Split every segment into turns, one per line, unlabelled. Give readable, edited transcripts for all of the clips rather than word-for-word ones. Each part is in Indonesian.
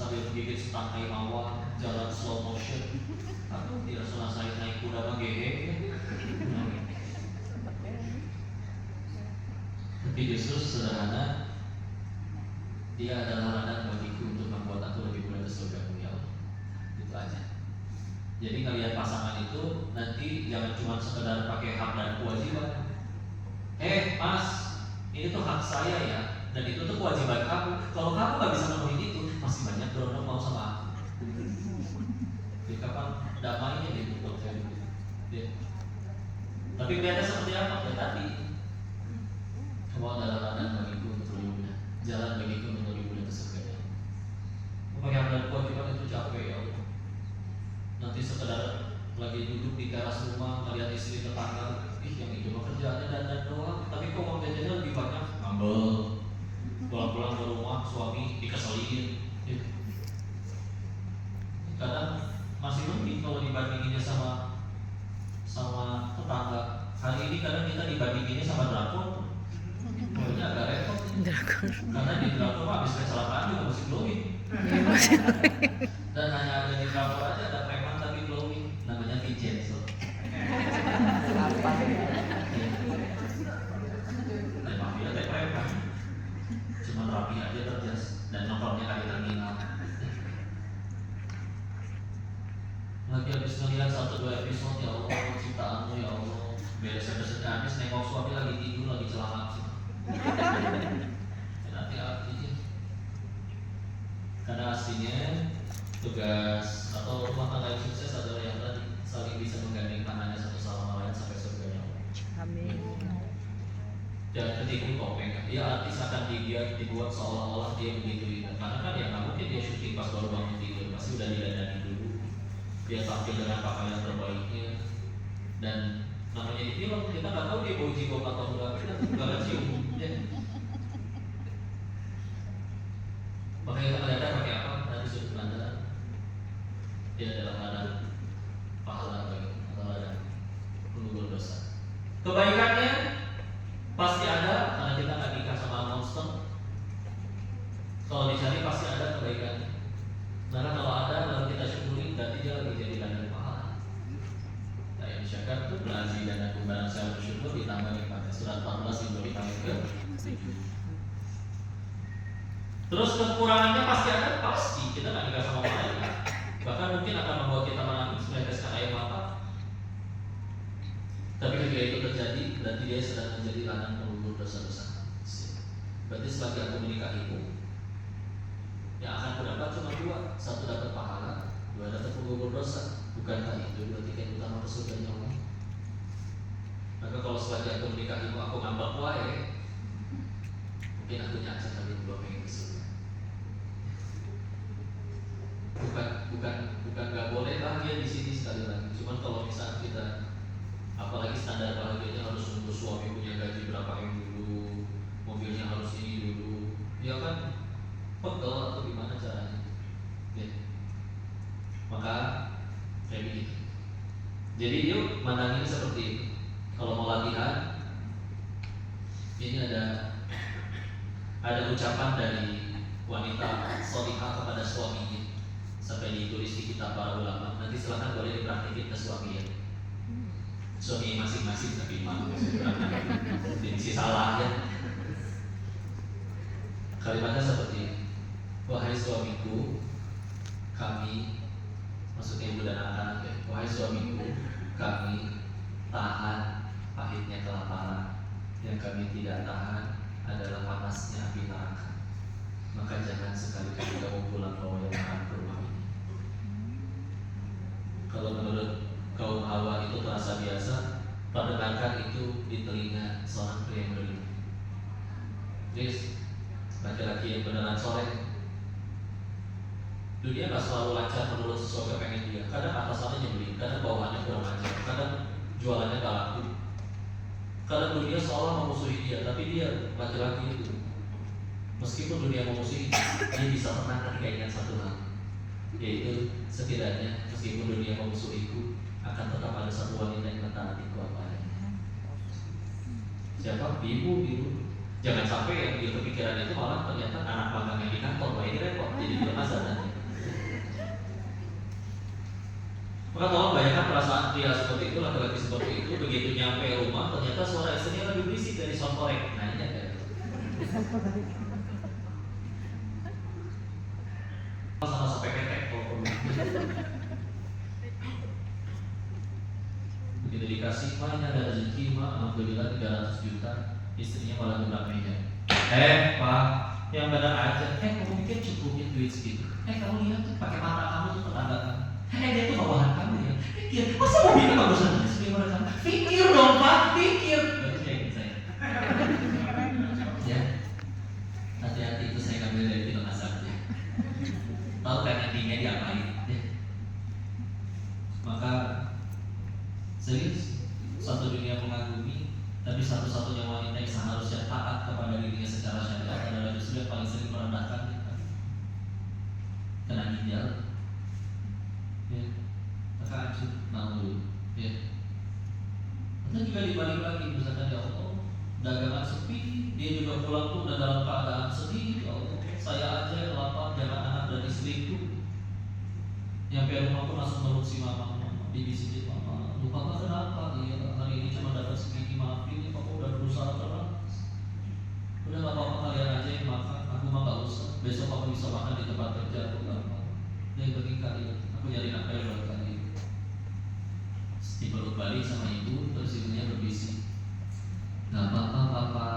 sambil menggigit setangkai mawar, jalan slow motion. Aku tidak selesai naik kuda mah gehe. Tapi justru sederhana, dia adalah ladang bagiku untuk membuat aku lebih mudah ke surga ya Allah. Itu aja. Jadi ngelihat pasangan itu nanti jangan cuma sekedar pakai hak dan kewajiban. Mas, ini tuh hak saya ya, dan itu tuh kewajiban kamu. Kalau kamu nggak bisa memenuhi itu, masih banyak berondong mau sama aku. Jadi kapan damainya gitu buat saya gitu. Ya. Tapi kelihatannya seperti apa? Ya tadi, kamu adalah ladang bagiku untuk lebih mudah, jalan bagiku untuk lebih mudah ke surga. Pakai hak dan kewajiban itu capek ya Allah. Nanti sekedar lagi duduk di teras rumah ngeliat istri tetangga, yang itu mah kerjaannya dandan doang, tapi kok uang jajannya lebih banyak, ngambel. Pulang-pulang ke rumah suami dikeselin. Kadang masih lebih kalau dibandinginnya sama tetangga. Hari ini kadang kita dibandinginnya sama drakor, pokoknya agak repot. Karena di drakor habis kecelakaan juga masih glowing. Dan hanya ada di drakor aja ada preman tapi glowing, namanya Vincenzo. Mafia teh preman, cuma rapi aja terjas dan nongkrongnya kali terminal. Lagi habis ngeliat 1-2 episode, ya Allah ciptaanmu ya Allah, beres-beres habis nengok suami lagi tidur lagi celana sih. Hati-hati sih. Karena aslinya tugas atau rumah tangga yang sukses adalah yang tadi saling bisa menggandeng tangannya satu sama lain sampai surganya Allah. Amin. Jangan ketipu topeng. Ya artis akan dibuat seolah-olah dia begitu indah. Karena kan ya nggak mungkin dia syuting pas baru bangun tidur, pasti udah didandani dulu. Dia tampil dengan pakaian terbaiknya, dan namanya di film kita nggak tahu dia bau jigong atau enggak, kita nggak cium. Ya. Makanya kita lihat pakai apa dari sudut pandang dia adalah ladang pahala bagi atau ladang penggugur dosa. Kebaikannya pasti ada karena kita nggak nikah sama monster. Kalau dicari pasti ada kebaikannya. Karena kalau ada lalu kita syukuri, berarti dia lagi jadi ladang pahala. Nah yang syakar itu belazi dan kumbaran saya bersyukur ditambah nikmatnya. Surat 14 itu ditambah ke 7. Terus kekurangannya pasti ada, pasti kita nggak nikah sama malaikat. Bahkan mungkin akan membuat kita menangis, meneteskan air mata. Tapi ketika itu terjadi, berarti dia sedang menjadi ladang penggugur dosa-dosa. Berarti selagi aku menikahimu, yang akan aku dapat cuma 2, 1 dapat pahala, 2 dapat penggugur dosa. Bukankah itu 2 tiket utama ke surganya Allah? Maka kalau selagi aku menikahimu aku ngambek wae, mungkin aku nyacak tapi belum pengen ke surga. Bukan nggak boleh bahagia di sini sekali lagi. Cuman kalau misalnya kita, apalagi standar bahagianya harus nunggu suami punya gaji berapa yang dulu, mobilnya harus ini dulu, ya kan pegel atau gimana caranya? Ya. Maka kayak begitu. Jadi yuk mandangin seperti itu. Kalau mau latihan, ini ada ucapan dari wanita sholihah kepada suaminya sampai ditulis di kitab para ulama. Nanti silahkan boleh dipraktikin ke suami ya. Suami masing-masing tapi malu sih salah ya. Kalimatnya seperti ini. Wahai suamiku, kami, maksudnya ibu dan anak-anak ya. Wahai suamiku, kami tahan pahitnya kelaparan. Yang kami tidak tahan adalah panasnya api neraka. Maka jangan sekali-kali kamu pulang bawa yang makan ke rumah ini. Kalau menurut kaum Hawa itu terasa biasa, pendengarkan itu di telinga seorang pria yang berilmu. Jadi laki-laki yang beneran soleh, dunia gak selalu lancar menurut sesuatu yang pengen dia. Kadang atasannya nyebelin, kadang bawahannya kurang ajar, kadang jualannya gak laku, kadang dunia seolah memusuhi dia. Tapi dia laki-laki itu, meskipun dunia memusuhi dia bisa tenang ketika ingat satu hal, yaitu setidaknya meskipun dunia memusuhiku, akan tetap ada satu wanita yang mentaatiku apa adanya. Siapa? Ibu. Jangan sampai yang dia kepikiran itu malah ternyata anak magang yang di kantor. Wah ini repot, jadi belum azan nanti. begitu nyampe rumah ternyata suara istrinya lebih berisik dari sound korek. Nah ini ada sama-sama peketek kalau begitu dikasih, "Pak ini ada rezeki, Mak, alhamdulillah 300 juta." Istrinya malah gebrak meja. Pak, yang benar aja. Kamu pikir cukupnya duit segitu? Kamu lihat tuh pakai mata kamu tuh tetangga kamu. Dia tuh bawahan kamu ya. Pikir, masa mobilnya bagusan aja sih mereka? Pikir dong Pak, pikir. Itu kayak saya. Ya, hati-hati itu saya ambil dari film Azab ya. Tahu kan endingnya diapain? Ya. Maka serius, satu dunia mengagumi, tapi satu-satunya wanita yang seharusnya taat kepada dirinya secara syariat adalah justru yang paling sering merendahkan kita. Kena ginjal, ya, maka hancur, dulu, ya. Atau juga dibalik lagi, misalkan ya Allah, dagangan sepi, dia juga pulang tuh udah dalam keadaan sedih, ya Allah, saya aja yang lapar, jangan anak dan istriku. Nyampe rumah pun langsung meluk si mama, dibisikin mama, "Lu papa kenapa? Iya, hari ini cuma dapat segini, maafin ya, papa udah berusaha keras. Udah gak apa-apa, kalian aja yang makan, aku mah gak usah. Besok papa bisa makan di tempat kerja, aku gak apa. Dia bagi kalian, aku nyari nafkah buat kalian." Dipeluk balik sama ibu, terus ibunya berbisik, "Gak apa-apa papa,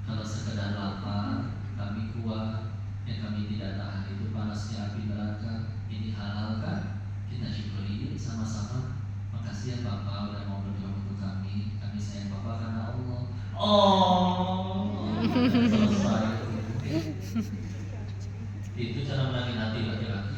kalau sekedar lapar, kami kuat. Yang kami tidak tahan itu panasnya api neraka. Ini halal kan? Kita syukuri yuk sama-sama. Makasih ya Papa udah mau berdoa untuk kami. Kami sayang Papa karena Allah." Oh, selesai. Itu cara menangin hati laki-laki.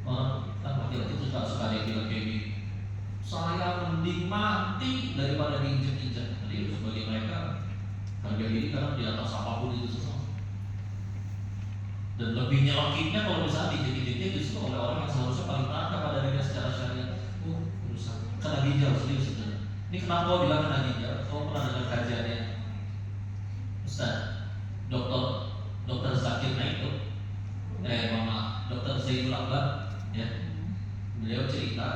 Orang kan laki-laki itu suka ada yang bilang kayak gini, "Saya mending mati daripada diinjek-injek." Jadi sebagai mereka harga diri karena di atas apapun itu sesuatu. Dan lebih nyelokitnya kalau misalnya diinjek-injeknya justru oleh orang yang seharusnya paling taat kepada dirinya secara syariat. Urusan kena ginjal serius saudara. Ini kenapa kau bilang kena ginjal? Kau pernah dengar kajiannya Ustaz Dokter Zakir Naik tuh, Dokter Zainul Akbar, ya. Beliau cerita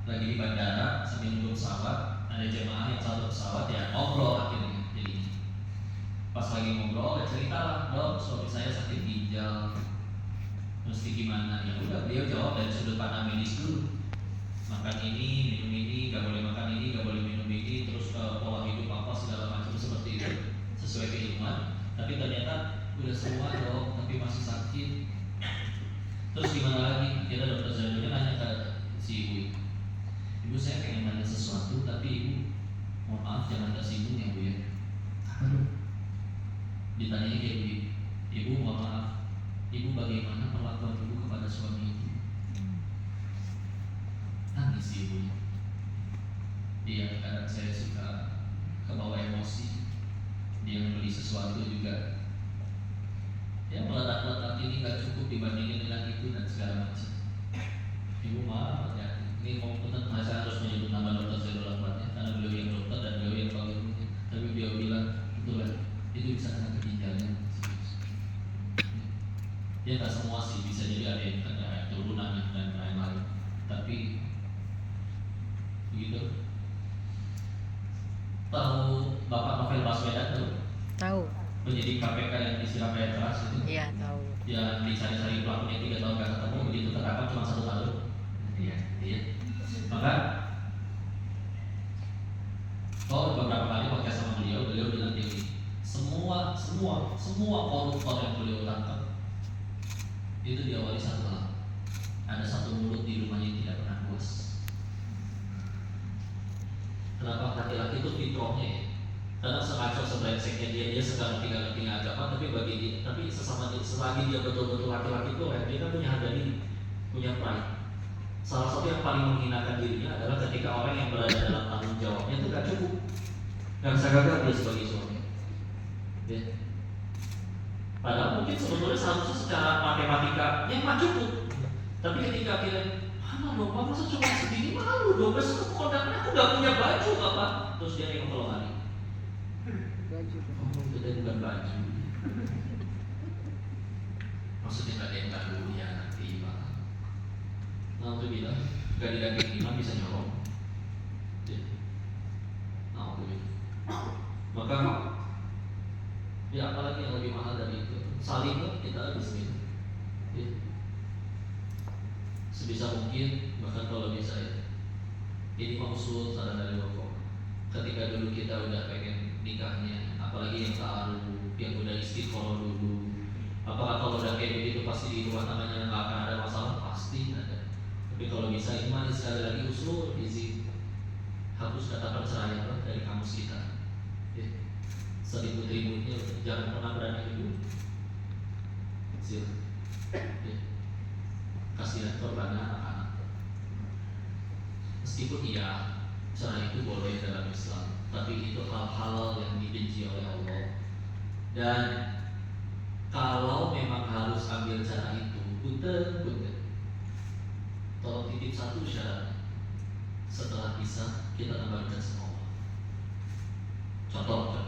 lagi di bandara sambil nunggu pesawat, ada jemaah yang satu pesawat ya ngobrol akhirnya. Jadi pas lagi ngobrol, cerita lah, "Dok, suami saya sakit ginjal, mesti gimana?" Ya udah, beliau jawab dari sudut pandang medis dulu. Makan ini, minum ini, gak boleh makan ini, gak boleh minum ini, terus pola hidup apa segala macam seperti itu sesuai keilmuan. Tapi ternyata udah semua Dok, tapi masih sakit. Terus gimana lagi? Kita dokter Zainulnya nanya ke si ibu, "Ibu, saya pengen nanya sesuatu, tapi ibu mohon maaf jangan tersinggung ya Bu ya." Ditanyanya kayak begini, "Ibu mohon maaf, ibu bagaimana perlakuan ibu kepada suami ibu?" Nangis ibunya. Dia kadang saya suka kebawa emosi. Dia beli sesuatu juga, ya meledak-ledak ini gak cukup dibandingin dengan itu dan segala macam. Ibu maaf ya, ini mau punten saya harus menyebut nama Dokter Zainul Akbarnya karena beliau yang dokter dan beliau yang tahu ilmunya. Tapi beliau bilang, "Betul kan, itu bisa kena ke ginjalnya." Ya tak semua sih, bisa jadi ada yang kena turunan dan lain-lain. Tapi begitu. Tahu Bapak Novel Baswedan tuh?
Tahu.
Penyidik KPK yang disiram air keras itu?
Iya, tahu.
Yang dicari-cari pelakunya 3 tahun gak ketemu, begitu tertangkap cuma 1 tahun. Iya. Maka beberapa kali podcast sama beliau bilang gini, semua koruptor yang beliau tangkap itu diawali satu hal. Ada satu mulut di rumahnya yang tidak pernah puas. Kenapa? Laki-laki itu fitrahnya ya. Karena sengaja sebelengseknya dia sekarang tinggal agama, tapi selagi dia betul-betul laki-laki itu, dia kan punya harga diri, punya pride. Salah satu yang paling menghinakan dirinya adalah ketika orang yang berada dalam tanggung jawabnya itu gak cukup, gak bisa gagal dia sebagai suami. Ya. Padahal mungkin sebetulnya seharusnya secara matematika yang mah cukup, tapi ketika akhirnya, "Mana dong, masa cuma segini, malu dong, besok ke kondangan aku gak punya baju apa?" Terus dia yang kalau hari baju. Oh, itu tadi bukan baju. Maksudnya gak ada yang gak dulu ya nanti Pak. Nah, untuk bilang gak diganti imam bisa nyolong. kita habis gitu. Ya. Sebisa mungkin, bahkan kalau bisa ya, ini maksud saran dari Bapak. Ketika dulu kita udah pengen nikahnya, apalagi yang ta'aruf, yang udah istiqoroh dulu, apakah kalau udah kayak begitu pasti di rumah tangannya nggak akan ada masalah? Pasti ada. Tapi kalau bisa iman sekali lagi usul izin hapus kata perceraian dari kamus kita. Ya. Seribut-ributnya jangan pernah berani dulu. Sil. Ya. Kasihan korban anak-anak. Meskipun iya cerai itu boleh dalam Islam, tapi itu hal-hal yang dibenci oleh Allah. Dan kalau memang harus ambil cara itu, punten, tolong titip satu syarat. Setelah bisa kita kembalikan semua. Contoh.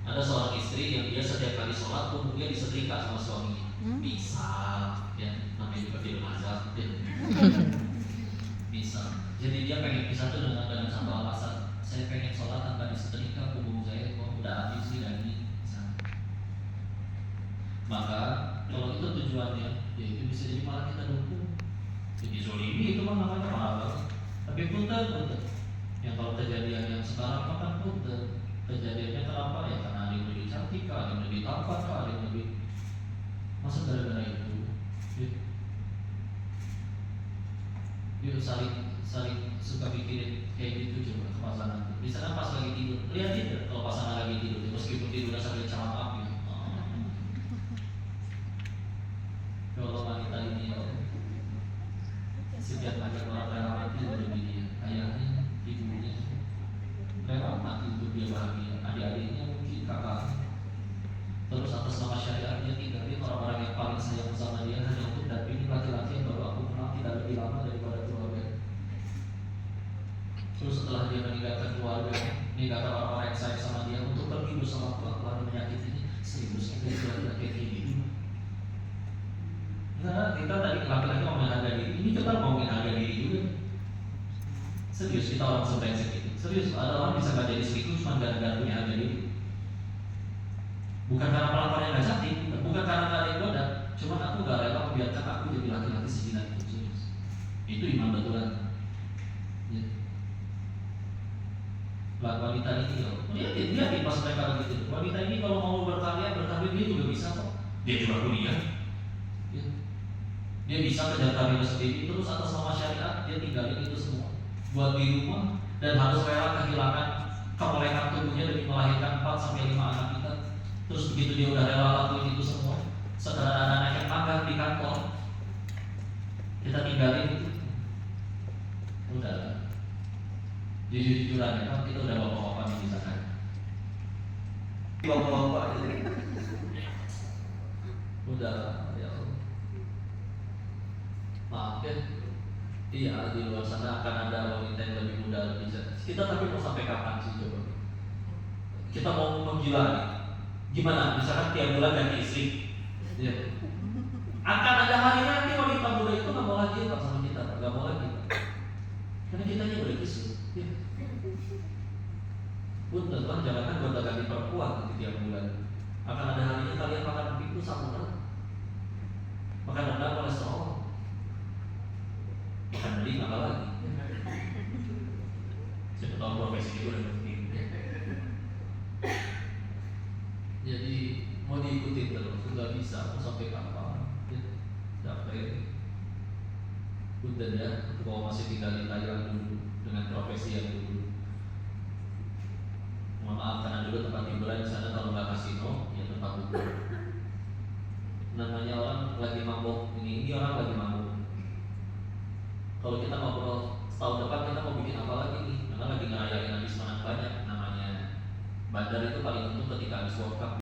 Ada seorang istri yang dia setiap kali sholat punggungnya disetrika sama suaminya. Bisa, ya namanya juga film azab. Bisa. Jadi dia pengen pisah tuh dengan satu alasan. Saya pengen sholat tanpa disetrika, punggung saya kok udah habis nih dan ini. Maka kalau itu tujuannya, ya itu bisa jadi malah kita dukung. Jadi zolimi itu mah namanya malah. Tapi punten. Yang kalau kejadian yang sekarang makan punten. Kejadiannya kenapa ya? Karena ada yang lebih cantik, ada yang lebih tampan, ada yang lebih. Masa gara-gara itu? Yuk saling suka bikin kayak gitu coba ke pasangan. Misalnya pas lagi tidur, lihatin deh kalau pasangan lagi tidur, meskipun tidurnya sambil celana gitu. Kalau wanita ini setiap banyak orang rela mati demi dia, ayahnya, ibunya, rela mati untuk dia bahagia, adik-adiknya mungkin kakaknya. Terus atas nama syariat dia tinggalin orang-orang yang paling sayang sama dia hanya untuk dampingi laki-laki yang baru aku kenal tidak lebih lama daripada keluarga. Terus setelah dia meninggalkan keluarga, meninggalkan orang-orang yang sayang sama dia untuk pergi bersama keluarga menyakitinya, serius kita kayak gini. Nah, kita tadi laki-laki ngomongin harga diri, ini kita ngomongin harga diri juga. Serius kita orang sebrengsek itu. Serius ada orang bisa nggak jadi selingkuh cuma gara-gara punya harga diri. Bukan karena pelakuannya nggak cantik, bukan karena nggak ada yang goda, cuma aku nggak rela membiarkan aku jadi laki-laki sejinak itu. Serius. Itu iman betulan. Ya. Wanita ini dia pas mereka begitu. Wanita ini kalau mau berkarya dia juga bisa kok. Dia juga kuliah. Ya. Dia bisa kejar karirnya sendiri, terus atas nama syariat dia tinggalin itu semua buat di rumah dan harus rela kehilangan kebolehan tubuhnya demi melahirkan 4-5 anak kita. Terus begitu dia udah rela lakuin itu semua, setelah anak-anak yang magang di kantor, kita tinggalin itu. Udah jujur-jujuran ya kan, kita udah bapak-bapak nih di sana. Bapak-bapak udah ya Allah. Maaf ya. Iya, di luar sana akan ada wanita yang lebih muda, lebih cerdas. Kita tapi mau sampai kapan sih coba? Kita mau menggila nih. Gimana? Misalkan tiap bulan ganti istri. Ya. Akan ada hari nanti wanita muda itu nggak mau lagi sama kita, nggak mau lagi. Karena kita ini udah kisah. Ya. Betul kan, jangankan gonta ganti perempuan tiap bulan. Akan ada harinya kalian makan itu sama makan rendang kolesterol. Makan beli apa lagi? Siapa tahu profesi itu udah penting. Jadi mau diikuti terus, nggak bisa. Mau sampai kapan? Capek. Udah ya, kalau masih tinggal di Thailand dulu dengan profesi yang dulu. Mohon maaf karena dulu tempat hiburan di sana kalau nggak kasino, ya tempat hiburan. Namanya orang lagi mabok ini orang lagi mabok. Kalau kita ngobrol setahun depan kita mau bikin apa lagi nih? Karena lagi ngerayain habis menang banyak. Namanya bandar itu paling untung ketika habis World Cup.